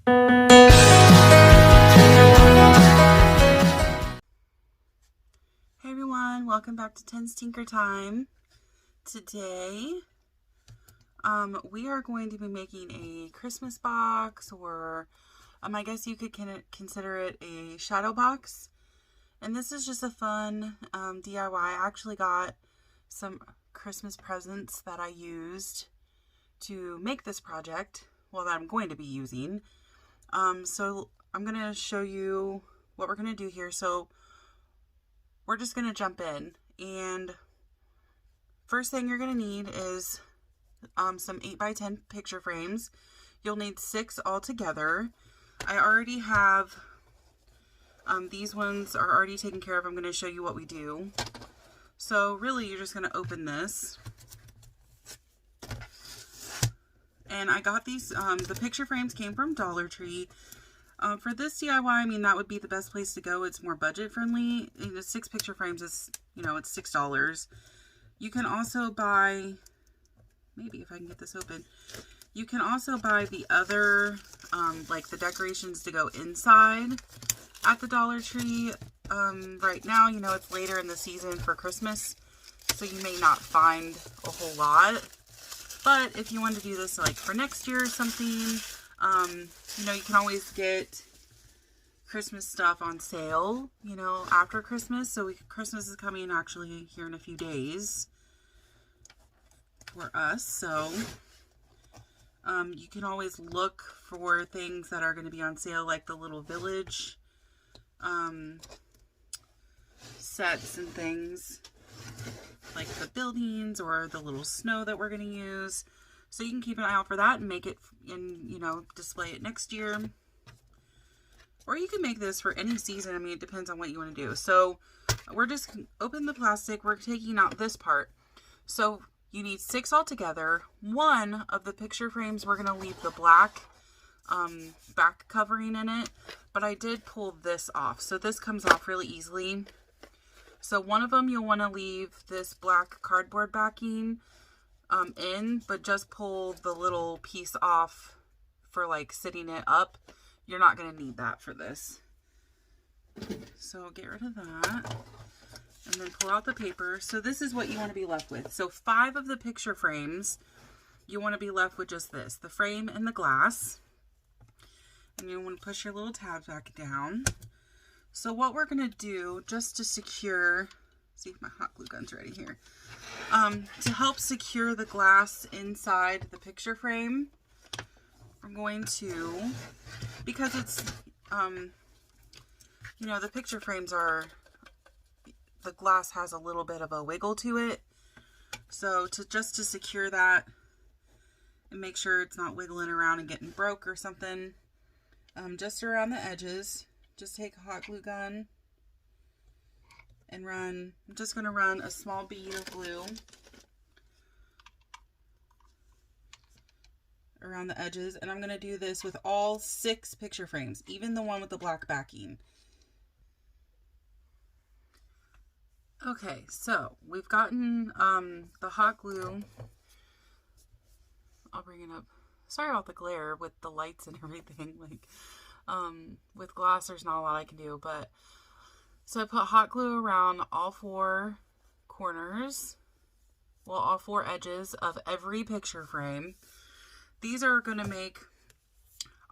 Hey everyone, welcome back to Ten's Tinker Time. Today, we are going to be making a Christmas box, or I guess you could consider it a shadow box. And this is just a fun DIY. I actually got some Christmas presents that I used to make this project, well, that I'm going to be using. So I'm going to show you what we're going to do here. So we're just going to jump in, and first thing you're going to need is some 8x10 picture frames. You'll need 6 altogether. I already have these ones are already taken care of. I'm going to show you what we do. So really you're just going to open this, and I got these the picture frames came from Dollar Tree. For this DIY, I mean, that would be the best place to go. It's more budget friendly. 6 picture frames is, it's $6. You can also buy, maybe if I can get this open, you can also buy the other, like the decorations to go inside at the Dollar Tree. Right now, it's later in the season for Christmas, so you may not find a whole lot. But if you want to do this like for next year or something, you can always get Christmas stuff on sale, after Christmas. So Christmas is coming actually here in a few days for us. So you can always look for things that are going to be on sale, like the little village sets and things, like the buildings or the little snow that we're going to use. So you can keep an eye out for that and make it and, display it next year. Or you can make this for any season. I mean, it depends on what you want to do. So we're just open the plastic. We're taking out this part. So you need 6 altogether. One of the picture frames, we're going to leave the black back covering in it. But I did pull this off. So this comes off really easily. So one of them, you'll want to leave this black cardboard backing in, but just pull the little piece off for like sitting it up. You're not going to need that for this. So get rid of that and then pull out the paper. So this is what you want to be left with. So 5 of the picture frames, you want to be left with just this, the frame and the glass. And you want to push your little tab back down. So what we're going to do, just to secure, see if my hot glue gun's ready here, to help secure the glass inside the picture frame, we're going to, because it's, the picture frames are, the glass has a little bit of a wiggle to it. So just to secure that and make sure it's not wiggling around and getting broke or something, just around the edges, just take a hot glue gun and I'm just going to run a small bead of glue around the edges, and I'm going to do this with all 6 picture frames, even the one with the black backing. Okay, so we've gotten the hot glue. I'll bring it up. Sorry about the glare with the lights and everything. With glass, there's not a lot I can do, but so I put hot glue around all 4 corners, well, all 4 edges of every picture frame. These are going to make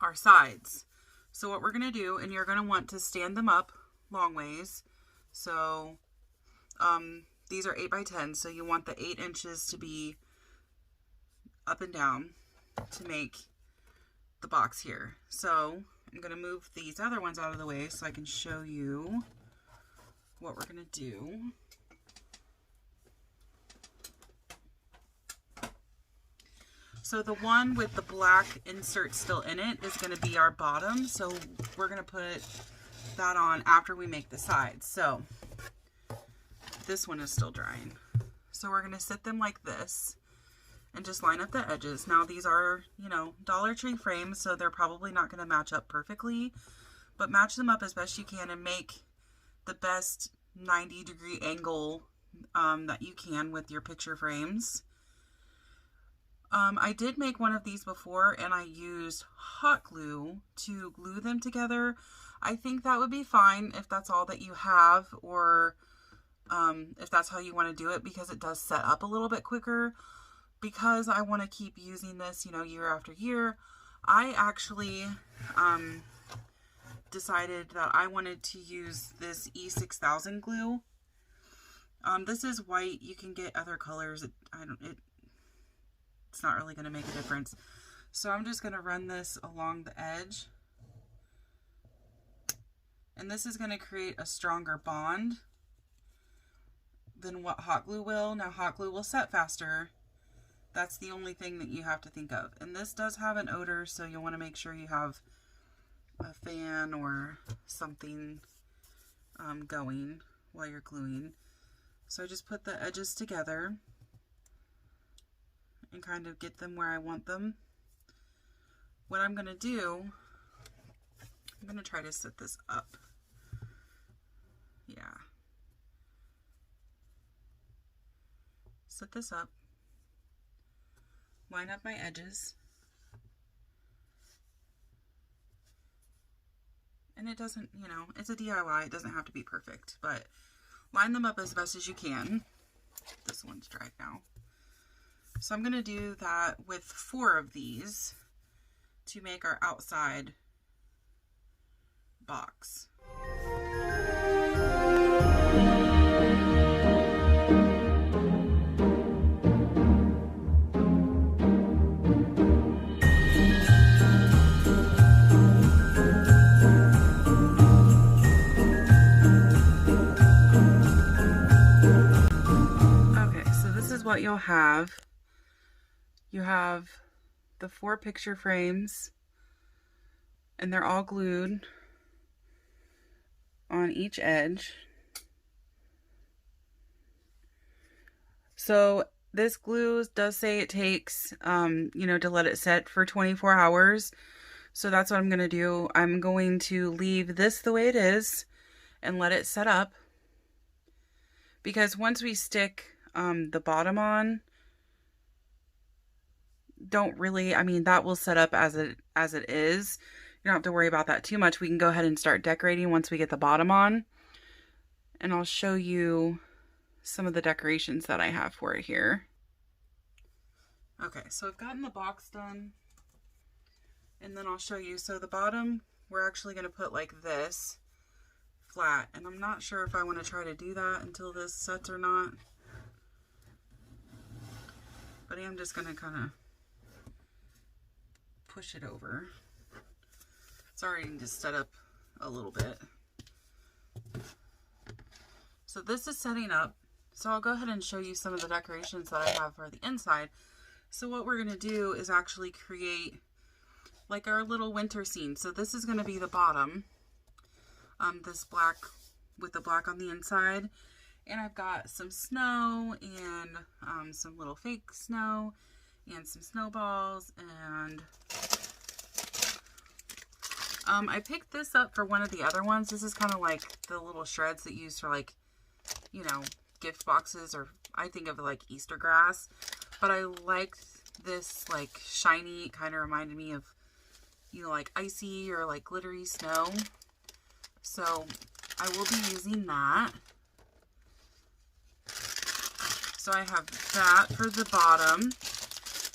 our sides. So what we're going to do, and you're going to want to stand them up long ways. So these are 8x10, so you want the 8 inches to be up and down to make the box here. So I'm going to move these other ones out of the way so I can show you what we're going to do. So the one with the black insert still in it is going to be our bottom. So we're going to put that on after we make the sides. So this one is still drying. So we're going to sit them like this and just line up the edges. Now these are, Dollar Tree frames, so they're probably not going to match up perfectly, but match them up as best you can and make the best 90-degree angle that you can with your picture frames. I did make one of these before and I used hot glue to glue them together. I think that would be fine if that's all that you have, or if that's how you want to do it, because it does set up a little bit quicker. Because I want to keep using this, you know, year after year, I actually decided that I wanted to use this E6000 glue. This is white. You can get other colors. It's not really going to make a difference. So I'm just going to run this along the edge. And this is going to create a stronger bond than what hot glue will. Now, hot glue will set faster. That's the only thing that you have to think of. And this does have an odor, so you'll want to make sure you have a fan or something going while you're gluing. So I just put the edges together and kind of get them where I want them. What I'm going to do, I'm going to try to set this up. Yeah. Set this up. Line up my edges. And it doesn't, you know, it's a DIY. It doesn't have to be perfect, but line them up as best as you can. This one's dry now. So I'm going to do that with 4 of these to make our outside box. What you'll have, you have the 4 picture frames, and they're all glued on each edge. So this glue does say it takes, you know, to let it set for 24 hours. So that's what I'm going to do. I'm going to leave this the way it is and let it set up, because once we stick the bottom on, don't really, I mean, that will set up as it is. You don't have to worry about that too much. We can go ahead and start decorating once we get the bottom on, and I'll show you some of the decorations that I have for it here. Okay, so I've gotten the box done, and then I'll show you. So the bottom, we're actually going to put like this flat, and I'm not sure if I want to try to do that until this sets or not. But I'm just going to kind of push it over. It's already just set up a little bit. So this is setting up. So I'll go ahead and show you some of the decorations that I have for the inside. So what we're going to do is actually create like our little winter scene. So this is going to be the bottom. This black with the black on the inside. And I've got some snow and some little fake snow and some snowballs. And I picked this up for one of the other ones. This is kind of like the little shreds that you use for, like, you know, gift boxes, or I think of it like Easter grass. But I liked this like shiny, it kind of reminded me of, you know, like icy or like glittery snow. So I will be using that. So I have that for the bottom,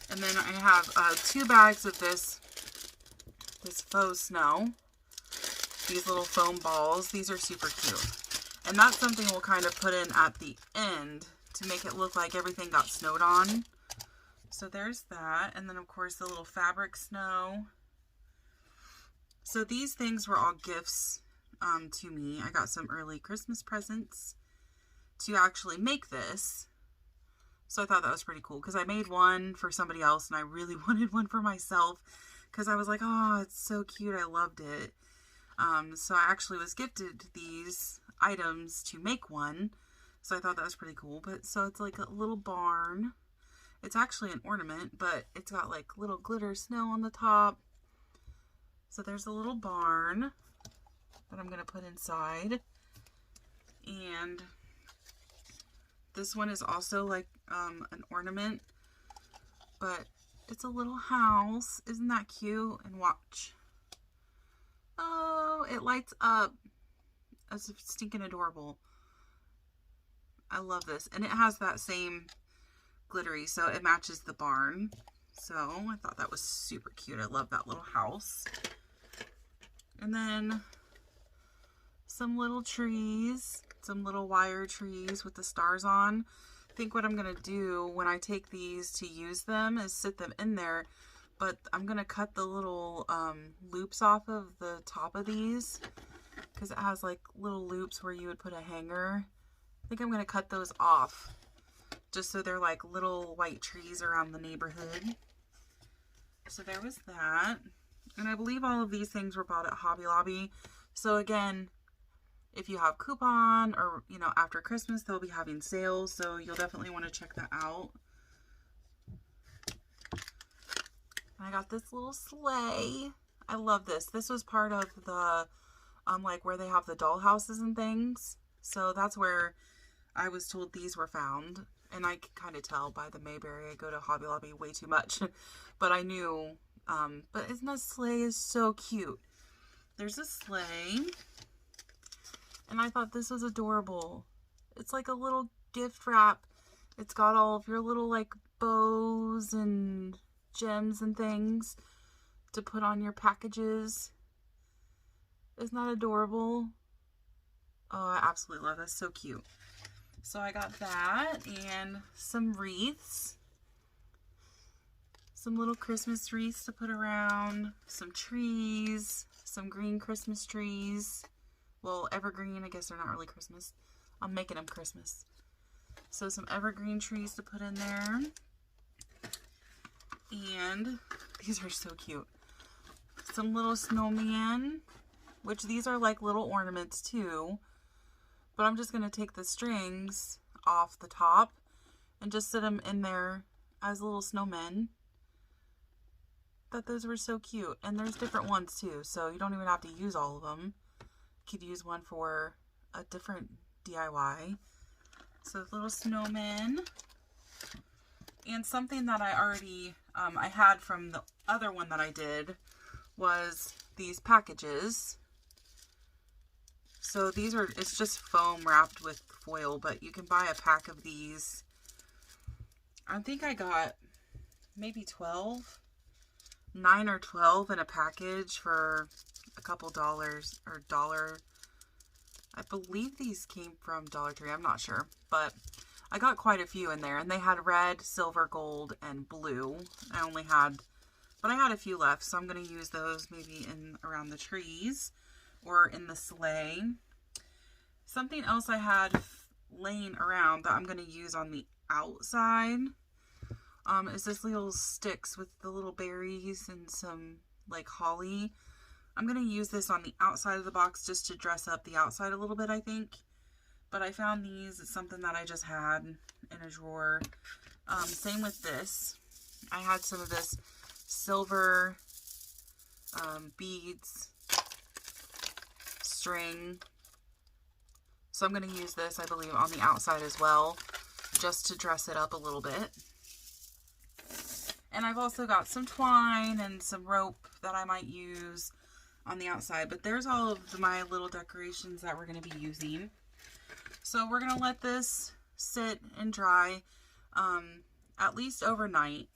and then I have 2 bags of this faux snow, these little foam balls. These are super cute, and that's something we'll kind of put in at the end to make it look like everything got snowed on. So there's that, and then of course the little fabric snow. So these things were all gifts to me. I got some early Christmas presents to actually make this. So I thought that was pretty cool, because I made one for somebody else and I really wanted one for myself, because I was like, oh, it's so cute. I loved it. So I actually was gifted these items to make one. So I thought that was pretty cool. But so it's like a little barn. It's actually an ornament, but it's got like little glitter snow on the top. So there's a little barn that I'm going to put inside. And this one is also like an ornament, but It's a little house. Isn't that cute? And watch. Oh, it lights up. That's stinking adorable. I love this. And it has that same glittery, so it matches the barn. So I thought that was super cute. I love that little house. And then some little trees, some little wire trees with the stars on. I think what I'm going to do when I take these to use them is sit them in there, but I'm going to cut the little loops off of the top of these because it has like little loops where you would put a hanger. I think I'm going to cut those off just so they're like little white trees around the neighborhood. So there was that. And I believe all of these things were bought at Hobby Lobby. So again, if you have coupon or, you know, after Christmas, they'll be having sales. So you'll definitely want to check that out. I got this little sleigh. I love this. This was part of the, like where they have the doll houses and things. So that's where I was told these were found. And I can kind of tell by the Mayberry, I go to Hobby Lobby way too much. But I knew, but isn't that sleigh is so cute. There's a sleigh. And I thought this was adorable. It's like a little gift wrap. It's got all of your little like bows and gems and things to put on your packages. Isn't that adorable? Oh, I absolutely love this. So cute. So I got that and some wreaths. Some little Christmas wreaths to put around. Some trees. Some green Christmas trees. Well, evergreen. I guess they're not really Christmas. I'm making them Christmas. So some evergreen trees to put in there. And these are so cute. Some little snowman, which these are like little ornaments too. But I'm just going to take the strings off the top and just sit them in there as little snowmen. Thought those were so cute. And there's different ones too, so you don't even have to use all of them. You could use one for a different DIY. So little snowmen. And something that I already, I had from the other one that I did was these packages. So these are, it's just foam wrapped with foil, but you can buy a pack of these. I think I got maybe 12, 9 or 12 in a package for a couple dollars or $1. I believe these came from Dollar Tree. I'm not sure, but I got quite a few in there, and they had red, silver, gold, and blue. I only had, but I had a few left, so I'm going to use those maybe in around the trees or in the sleigh. Something else I had laying around that I'm going to use on the outside is this little sticks with the little berries and some like holly. I'm going to use this on the outside of the box just to dress up the outside a little bit, I think. But I found these. It's something that I just had in a drawer. Same with this. I had some of this silver beads string. So I'm going to use this, I believe, on the outside as well, just to dress it up a little bit. And I've also got some twine and some rope that I might use on the outside. But there's all of my little decorations that we're going to be using. So we're going to let this sit and dry at least overnight.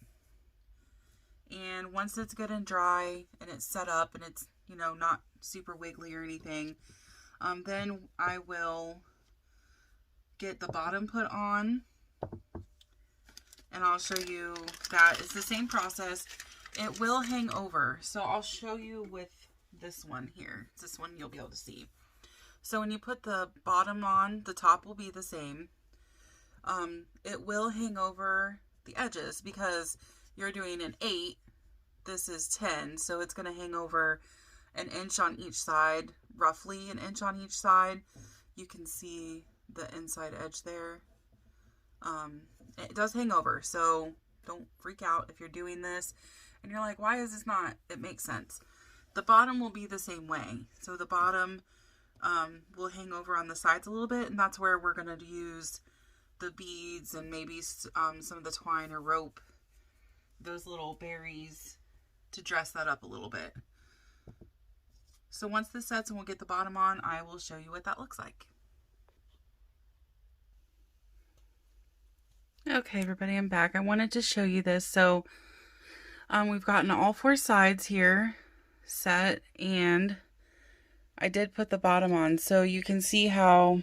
And once it's good and dry and it's set up and it's, you know, not super wiggly or anything, then I will get the bottom put on. And I'll show you that. It's the same process. It will hang over. So I'll show you with this one here. It's this one you'll be able to see. So when you put the bottom on, the top will be the same. It will hang over the edges because you're doing an 8. This is 10. So it's going to hang over an inch on each side, roughly an inch on each side. You can see the inside edge there. It does hang over, so don't freak out if you're doing this and you're like, why is this not? It makes sense. The bottom will be the same way. So the bottom will hang over on the sides a little bit, and that's where we're going to use the beads and maybe some of the twine or rope those little berries to dress that up a little bit. So once this sets and we'll get the bottom on, I will show you what that looks like. Okay, everybody, I'm back. I wanted to show you this. So we've gotten all 4 sides here set, and I did put the bottom on. So you can see how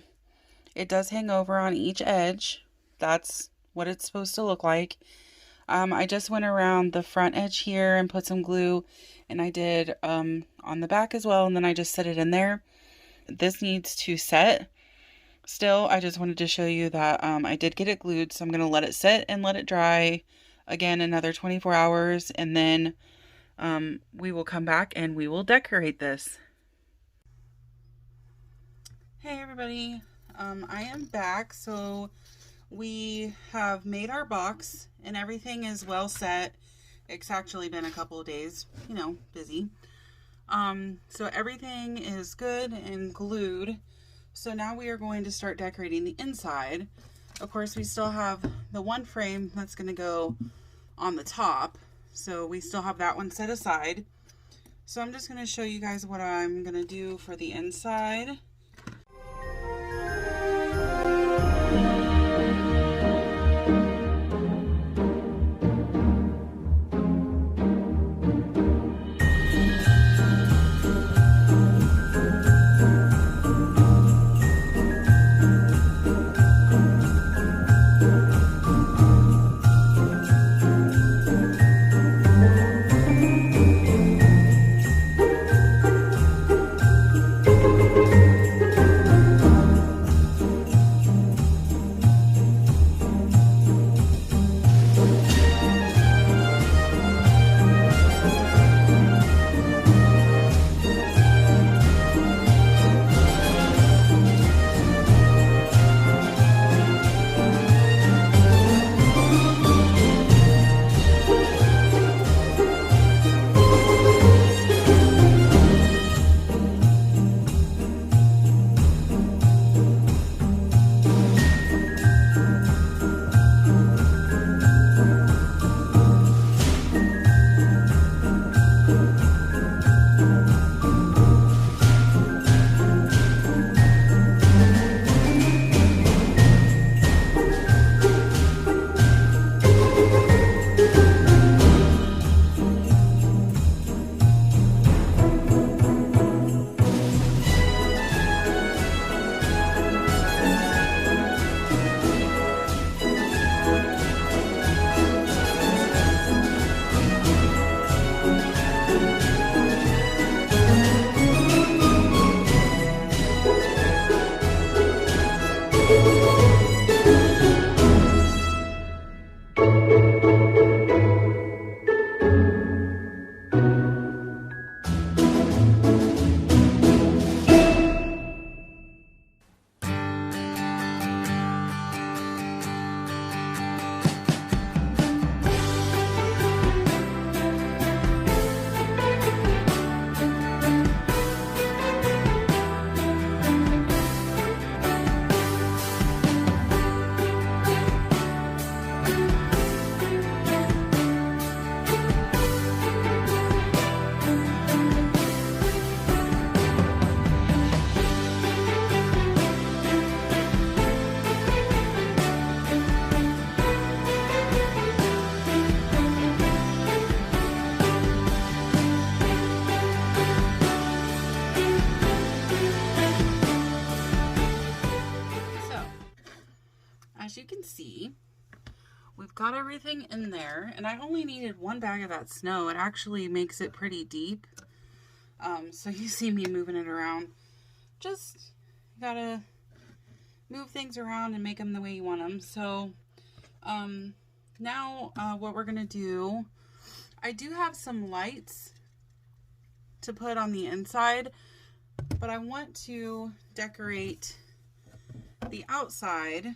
it does hang over on each edge. That's what it's supposed to look like. I just went around the front edge here and put some glue, and I did on the back as well, and then I just set it in there. This needs to set still. I just wanted to show you that I did get it glued, so I'm going to let it sit and let it dry again another 24 hours, and then we will come back and we will decorate this. Hey everybody, I am back. So we have made our box and everything is well set. It's actually been a couple of days, you know, busy. So everything is good and glued. So now we are going to start decorating the inside. Of course, we still have the one frame that's going to go on the top. So we still have that one set aside. So I'm just going to show you guys what I'm going to do for the inside. As you can see, we've got everything in there, and I only needed 1 bag of that snow. It actually makes it pretty deep. So you see me moving it around. Just gotta move things around and make them the way you want them. So now what we're gonna do, I do have some lights to put on the inside, but I want to decorate the outside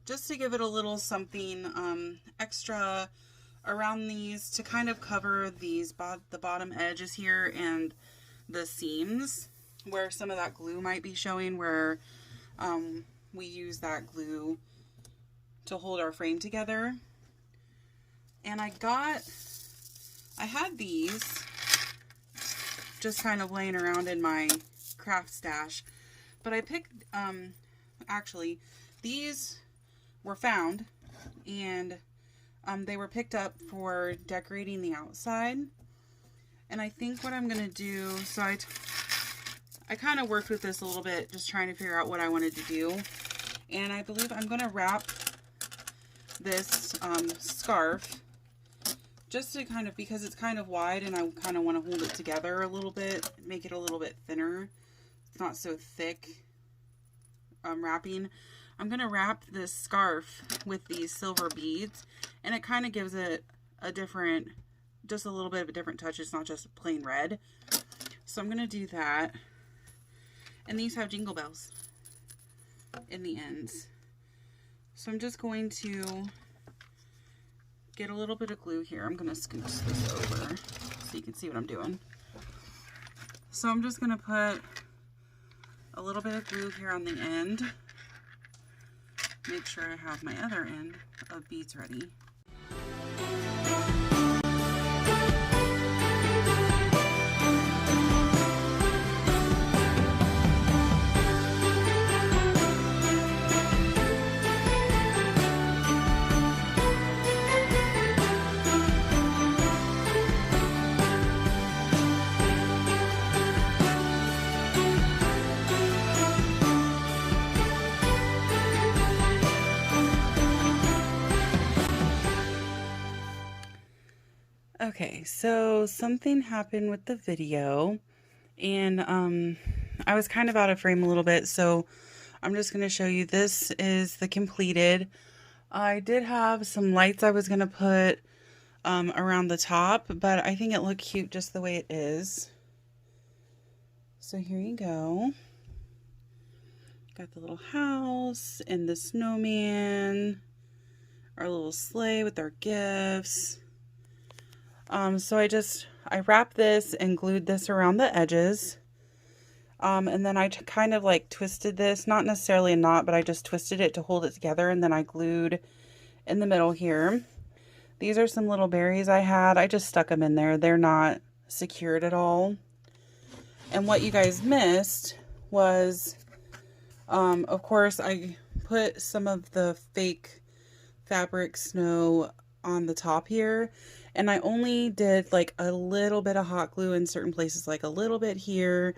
just to give it a little something extra around these to kind of cover these the bottom edges here and the seams where some of that glue might be showing, where we use that glue to hold our frame together. And I had these just kind of laying around in my craft stash, but I picked, actually, these were found, and they were picked up for decorating the outside. And I think what I'm going to do, so I kind of worked with this a little bit, just trying to figure out what I wanted to do. And I believe I'm going to wrap this scarf, just to kind of, because it's kind of wide and I kind of want to hold it together a little bit, make it a little bit thinner. It's not so thick wrapping. I'm going to wrap this scarf with these silver beads, and it kind of gives it a different, just a little bit of a different touch. It's not just plain red. So I'm going to do that. And these have jingle bells in the ends. So I'm just going to get a little bit of glue here. I'm going to scooch this over so you can see what I'm doing. So I'm just going to put a little bit of glue here on the end. Make sure I have my other end of beads ready. Okay, so something happened with the video, and I was kind of out of frame a little bit, so I'm just going to show you. This is the completed. I did have some lights I was going to put around the top, but I think it looked cute just the way it is. So here you go. Got the little house and the snowman, our little sleigh with our gifts. So I wrapped this and glued this around the edges. And then I kind of like twisted this, not necessarily a knot, but I just twisted it to hold it together. And then I glued in the middle here. These are some little berries I had. I just stuck them in there. They're not secured at all. And what you guys missed was, of course, I put some of the fake fabric snow on the top here. And I only did like a little bit of hot glue in certain places, like a little bit here.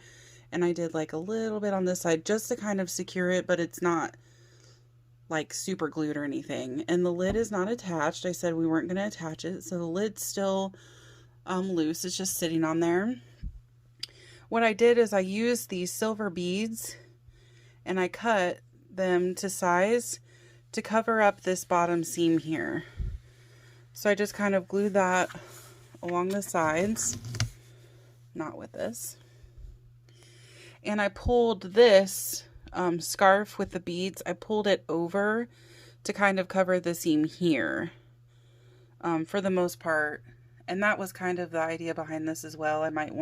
And I did like a little bit on this side just to kind of secure it, but it's not like super glued or anything. And the lid is not attached. I said we weren't going to attach it. So the lid's still loose. It's just sitting on there. What I did is I used these silver beads and I cut them to size to cover up this bottom seam here. So I just kind of glued that along the sides, not with this. And I pulled this scarf with the beads, I pulled it over to kind of cover the seam here for the most part. And that was kind of the idea behind this as well. I might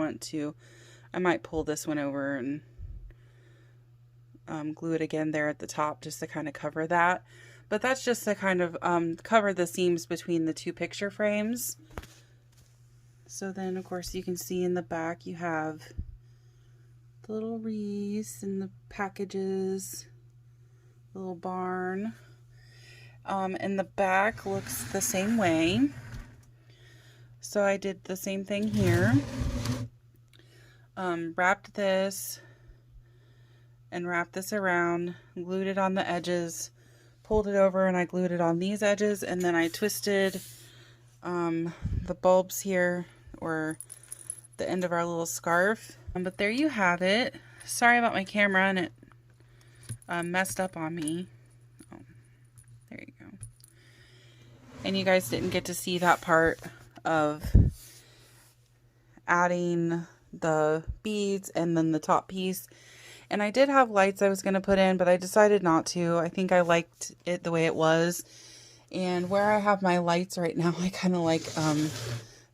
pull this one over and glue it again there at the top just to kind of cover that. But that's just to kind of cover the seams between the two picture frames. So then, of course, you can see in the back you have the little wreaths and the packages, the little barn. And the back looks the same way. So I did the same thing here. Wrapped this and wrapped this around, glued it on the edges, pulled it over, and I glued it on these edges, and then I twisted the bulbs here, or the end of our little scarf. But there you have it. Sorry about my camera, and it messed up on me. Oh, there you go. And you guys didn't get to see that part of adding the beads and then the top piece. And I did have lights I was going to put in, but I decided not to. I think I liked it the way it was. And where I have my lights right now, I kind of like,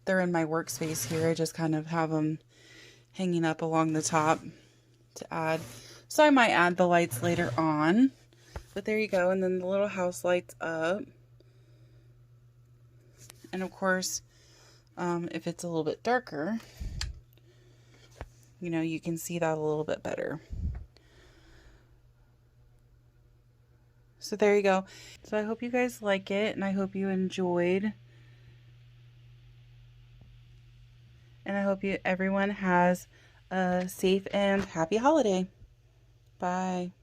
they're in my workspace here. I just kind of have them hanging up along the top to add. So I might add the lights later on. But there you go. And then the little house lights up. And of course, if it's a little bit darker, you know, you can see that a little bit better. So there you go. So I hope you guys like it, and I hope you enjoyed. And I hope everyone has a safe and happy holiday. Bye.